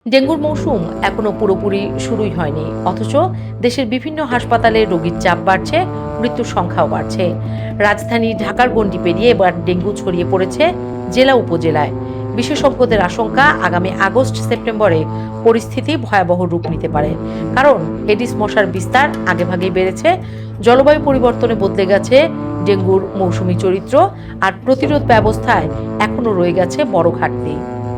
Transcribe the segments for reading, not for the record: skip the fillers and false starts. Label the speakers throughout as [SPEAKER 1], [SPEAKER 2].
[SPEAKER 1] ডেঙ্গুর মৌসুম এখনো পুরোপুরি শুরুই হয়নি, অথচ দেশের বিভিন্ন হাসপাতালে রোগীর চাপ বাড়ছে, মৃত্যুর সংখ্যাও বাড়ছে। রাজধানী ঢাকার গণ্ডি পেরিয়ে এবার ডেঙ্গু ছড়িয়ে পড়েছে জেলা উপজেলায়। বিশেষজ্ঞদের আশঙ্কা, আগামী আগস্ট সেপ্টেম্বরে পরিস্থিতি ভয়াবহ রূপ নিতে পারে। কারণ এডিস মশার বিস্তার আগেভাগেই বেড়েছে, জলবায়ু পরিবর্তনে বদলে গেছে ডেঙ্গুর মৌসুমী চরিত্র, আর প্রতিরোধ ব্যবস্থায় এখনো রয়ে গেছে বড় ঘাটতি।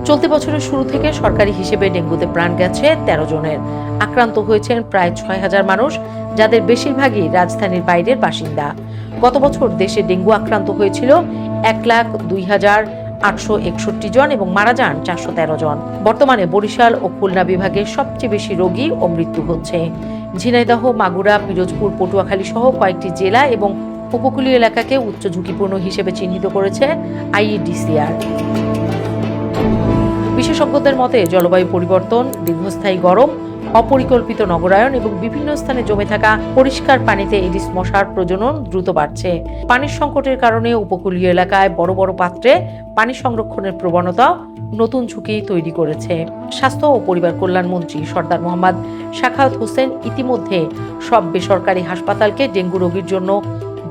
[SPEAKER 1] চলতি বছরের শুরু থেকে সরকারি হিসেবে ডেঙ্গুতে প্রাণ গেছে 13 জনের। আক্রান্ত হয়েছেন প্রায় 6,000 মানুষ, যাদের বেশিরভাগই রাজধানীর বাইরের বাসিন্দা। গত বছর দেশে ডেঙ্গু আক্রান্ত হয়েছিল 1,02,861 জন এবং মারা যান 413 জন। বর্তমানে বরিশাল ও খুলনা বিভাগে সবচেয়ে বেশি রোগী ও মৃত্যু হচ্ছে। ঝিনাইদহ, মাগুরা, পিরোজপুর, পটুয়াখালী সহ কয়েকটি জেলা এবং উপকূলীয় এলাকাকে উচ্চ ঝুঁকিপূর্ণ হিসেবে চিহ্নিত করেছে আইইডিসিআর। বিশেষজ্ঞদের মতে জলবায়ু পরিবর্তন, দীর্ঘস্থায়ী গরম, অপরিকল্পিত নগরায়ন এবং বিভিন্ন স্থানে জমে থাকা পরিষ্কার পানিতে এডিস মশার প্রজনন দ্রুত বাড়ছে। পানির সংকটের কারণে উপকূলীয় এলাকায় বড় বড় পাত্রে পানি সংরক্ষণের প্রবণতা নতুন ঝুঁকি তৈরি করেছে। স্বাস্থ্য ও পরিবার কল্যাণ মন্ত্রী সরদার মোহাম্মদ সাখাওয়াত হোসেন ইতিমধ্যে সব বেসরকারি হাসপাতালকে ডেঙ্গু রোগীর জন্য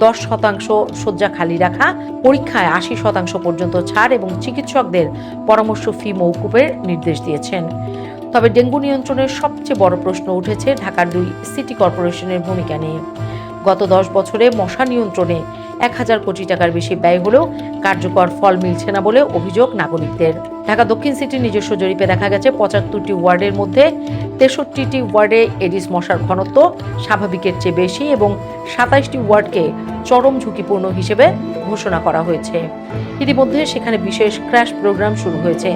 [SPEAKER 1] 10% শয্যা খালি রাখা, পরীক্ষায় 80% পর্যন্ত ছাড় এবং চিকিৎসকদের পরামর্শ ফি মওকুফের নির্দেশ দিয়েছেন। তবে ডেঙ্গু নিয়ন্ত্রণের সবচেয়ে বড় প্রশ্ন উঠেছে ঢাকার 2 সিটি কর্পোরেশনের ভূমিকা নিয়ে। গত 10 বছরে মশা নিয়ন্ত্রণে 1,000 কোটি টাকার বেশি ব্যয় হলেও কার্যকর ফল মিলছে না বলে অভিযোগ নাগরিকদের। ঢাকা দক্ষিণ সিটির নিজস্ব জরিপে দেখা গেছে 75টি ওয়ার্ডের মধ্যে 63টি ওয়ার্ডে এডিস মশার ঘনত্ব স্বাভাবিকের চেয়ে বেশি এবং 27টি ওয়ার্ডকে চরম ঝুঁকিপূর্ণ হিসেবে ঘোষণা করা হয়েছে। ইতিমধ্যে সেখানে বিশেষ ক্র্যাশ প্রোগ্রাম শুরু হয়েছে।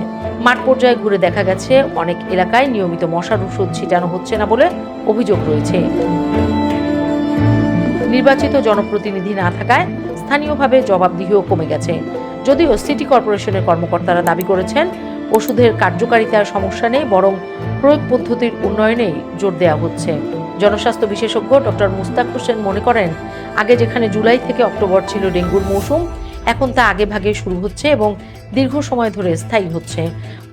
[SPEAKER 1] মাঠ পর্যায়ে ঘুরে দেখা গেছে অনেক এলাকায় নিয়মিত মশার ওষুধ ছিটানো হচ্ছে না বলে অভিযোগ রয়েছে। নির্বাচিত জনপ্রতিনিধি না থাকায় স্থানীয়ভাবে জবাবদিহিও কমে গেছে। যদিও সিটি কর্পোরেশনের কর্মকর্তারা দাবি করেছেন ওষুধের কার্যকারিতার সমস্যা নেই, বরং প্রয়োগ পদ্ধতির উন্নয়নেই জোর দেওয়া হচ্ছে। জনস্বাস্থ্য বিশেষজ্ঞ ডক্টর মুস্তাক হোসেন মনে করেন, আগে যেখানে জুলাই থেকে অক্টোবর ছিল ডেঙ্গুর মৌসুম, এখন তা আগে ভাগে শুরু হচ্ছে এবং দীর্ঘ সময় ধরে স্থায়ী হচ্ছে।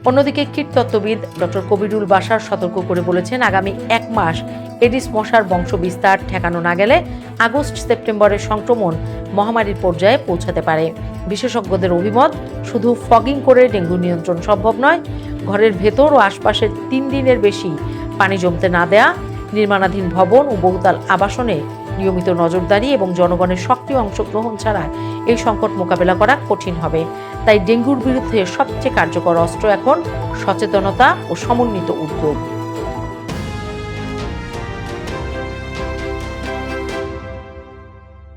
[SPEAKER 1] অন্যদিকে কীটতত্ত্ববিদ ডক্টর কবিরুল বাশার সতর্ক করে বলেছেন, আগামী 1 মাস এডিস মশার বংশ বিস্তার ঠেকানো না গেলে আগস্ট সেপ্টেম্বরের সংক্রমণ মহামারীর পর্যায়ে পৌঁছাতে পারে। বিশেষজ্ঞদের অভিমত, শুধু ফগিং করে ডেঙ্গু নিয়ন্ত্রণ সম্ভব নয়, ঘরের ভেতর ও আশপাশের 3 দিনের বেশি পানি জমতে না দেয়া, নির্মাণাধীন ভবন ও বহুতল আবাসনে নিয়মিত নজরদারি এবং জনগণের সক্রিয় অংশগ্রহণ ছাড়া এই সংকট মোকাবেলা করা কঠিন হবে। তাই ডেঙ্গুর বিরুদ্ধে সবচেয়ে কার্যকর অস্ত্র এখন সচেতনতা ও সমন্বিত উদ্যোগ।